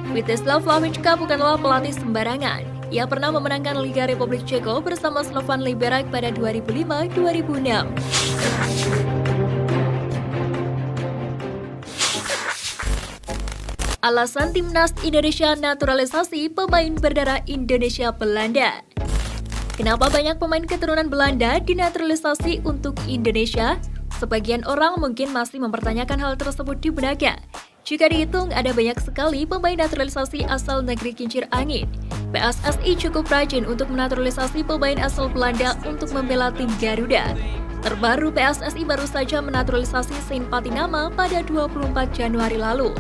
Vítězslav Hlavička bukanlah pelatih sembarangan. Ia pernah memenangkan Liga Republik Ceko bersama Slovan Liberec pada 2005-2006. Alasan Timnas Indonesia naturalisasi pemain berdarah Indonesia Belanda. Kenapa banyak pemain keturunan Belanda dinaturalisasi untuk Indonesia? Sebagian orang mungkin masih mempertanyakan hal tersebut di benaknya. Jika dihitung, ada banyak sekali pemain naturalisasi asal negeri kincir angin. PSSI cukup rajin untuk menaturalisasi pemain asal Belanda untuk membela tim Garuda. Terbaru, PSSI baru saja menaturalisasi Saint Patinama pada 24 Januari lalu.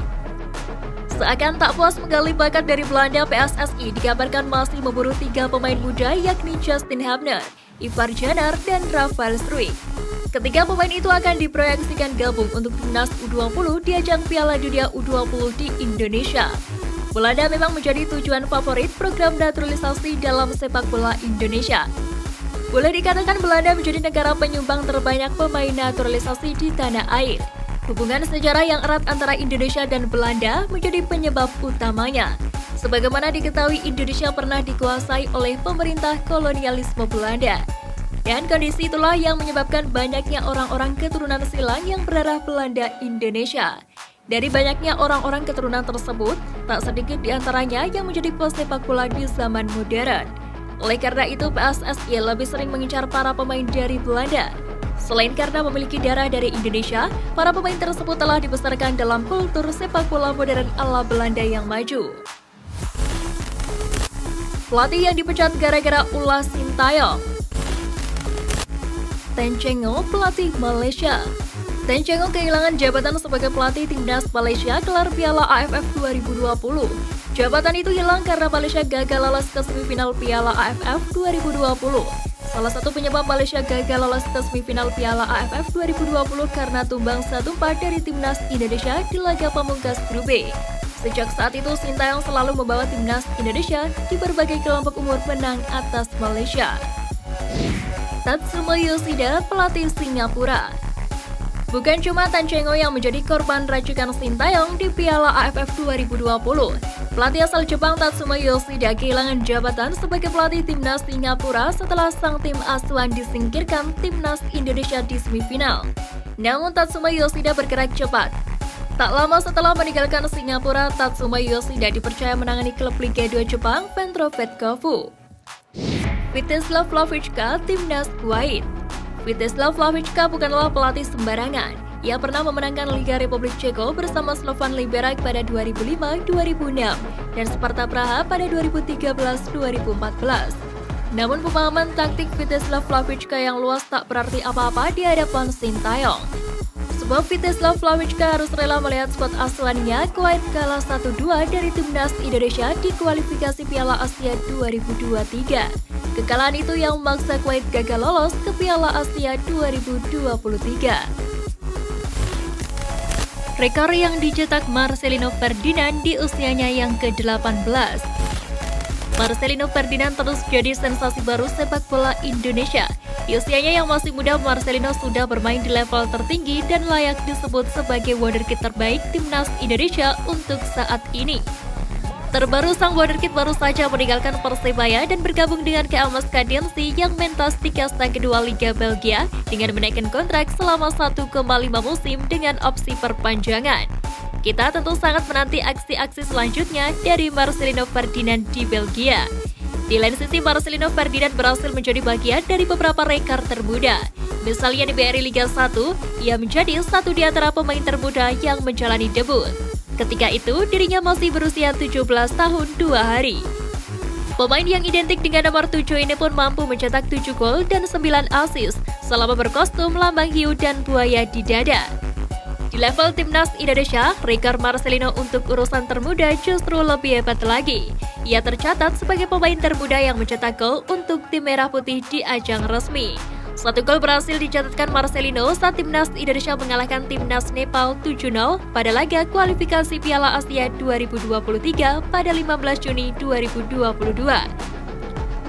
Seakan tak puas menggali bakat dari Belanda, PSSI dikabarkan masih memburu 3 pemain muda yakni Justin Hubner, Ivar Janar, dan Rafael Struijk. Ketiga pemain itu akan diproyeksikan gabung untuk Timnas U20 di ajang Piala Dunia U20 di Indonesia. Belanda memang menjadi tujuan favorit program naturalisasi dalam sepak bola Indonesia. Boleh dikatakan Belanda menjadi negara penyumbang terbanyak pemain naturalisasi di tanah air. Hubungan sejarah yang erat antara Indonesia dan Belanda menjadi penyebab utamanya. Sebagaimana diketahui, Indonesia pernah dikuasai oleh pemerintah kolonialisme Belanda. Dan kondisi itulah yang menyebabkan banyaknya orang-orang keturunan silang yang berdarah Belanda Indonesia. Dari banyaknya orang-orang keturunan tersebut, tak sedikit di antaranya yang menjadi pesepak bola di zaman modern. Oleh karena itu, PSSI lebih sering mengincar para pemain dari Belanda. Selain karena memiliki darah dari Indonesia, para pemain tersebut telah dibesarkan dalam kultur sepak bola modern ala Belanda yang maju. Pelatih yang dipecat gara-gara ulah Sintayong. Tan Cheng O, pelatih Malaysia. Tan Cheng O kehilangan jabatan sebagai pelatih Timnas Malaysia gelar Piala AFF 2020. Jabatan itu hilang karena Malaysia gagal lolos ke semifinal Piala AFF 2020. Salah satu penyebab Malaysia gagal lolos ke semifinal Piala AFF 2020 karena tumbang 1-4 dari Timnas Indonesia di laga pamungkas Grup B. Sejak saat itu, Sintayong selalu membawa Timnas Indonesia di berbagai kelompok umur menang atas Malaysia. Tatsuma Yoshida, pelatih Singapura. Bukan cuma Tan Cheng O yang menjadi korban racikan Sintayong di Piala AFF 2020. Pelatih asal Jepang Tatsuma Yoshida kehilangan jabatan sebagai pelatih Timnas Singapura setelah sang tim asuhan disingkirkan Timnas Indonesia di semifinal. Namun Tatsuma Yoshida bergerak cepat. Tak lama setelah meninggalkan Singapura, Tatsuma Yoshida dipercaya menangani klub Liga 2 Jepang, Petrovet Kofu. Vítězslav Hlavička, Timnas Kuwait. Vítězslav Hlavička bukanlah pelatih sembarangan. Ia pernah memenangkan Liga Republik Ceko bersama Slovan Liberec pada 2005-2006 dan Sparta Praha pada 2013-2014. Namun pemahaman taktik Vítězslav Hlavička yang luas tak berarti apa-apa di hadapan Sintayong. Sebab Vítězslav Hlavička harus rela melihat skuad asuhannya Kuwait kalah 1-2 dari Timnas Indonesia di kualifikasi Piala Asia 2023. Kekalahan itu yang memaksa Kuwait gagal lolos ke Piala Asia 2023. Rekor yang dicetak Marcelino Ferdinand di usianya yang ke-18. Marcelino Ferdinand terus jadi sensasi baru sepak bola Indonesia. Di usianya yang masih muda, Marcelino sudah bermain di level tertinggi dan layak disebut sebagai wonderkid terbaik Timnas Indonesia untuk saat ini. Terbaru, sang wonderkid baru saja meninggalkan Persebaya dan bergabung dengan KMS Kadensi yang mentas di kasta kedua Liga Belgia dengan menaikkan kontrak selama 1,5 musim dengan opsi perpanjangan. Kita tentu sangat menanti aksi-aksi selanjutnya dari Marcelino Ferdinand di Belgia. Di lain sisi, Marcelino Ferdinand berhasil menjadi bagian dari beberapa rekor termuda. Misalnya di BRI Liga 1, ia menjadi satu di antara pemain termuda yang menjalani debut. Ketika itu, dirinya masih berusia 17 tahun 2 hari. Pemain yang identik dengan nomor 7 ini pun mampu mencetak 7 gol dan 9 assist selama berkostum lambang hiu dan buaya di dada. Di level Timnas Indonesia, rekor Marcelino untuk urusan termuda justru lebih hebat lagi. Ia tercatat sebagai pemain termuda yang mencetak gol untuk tim Merah Putih di ajang resmi. 1 gol berhasil dicatatkan Marcelino saat Timnas Indonesia mengalahkan Timnas Nepal 7-0 pada laga kualifikasi Piala Asia 2023 pada 15 Juni 2022.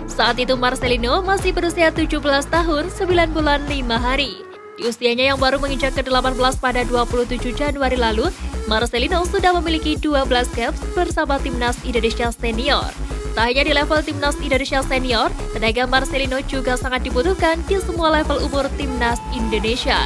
Saat itu Marcelino masih berusia 17 tahun 9 bulan 5 hari. Di usianya yang baru menginjak ke-18 pada 27 Januari lalu, Marcelino sudah memiliki 12 caps bersama timnas Indonesia senior. Tak hanya di level timnas Indonesia senior, tenaga Marcelino juga sangat dibutuhkan di semua level umur timnas Indonesia.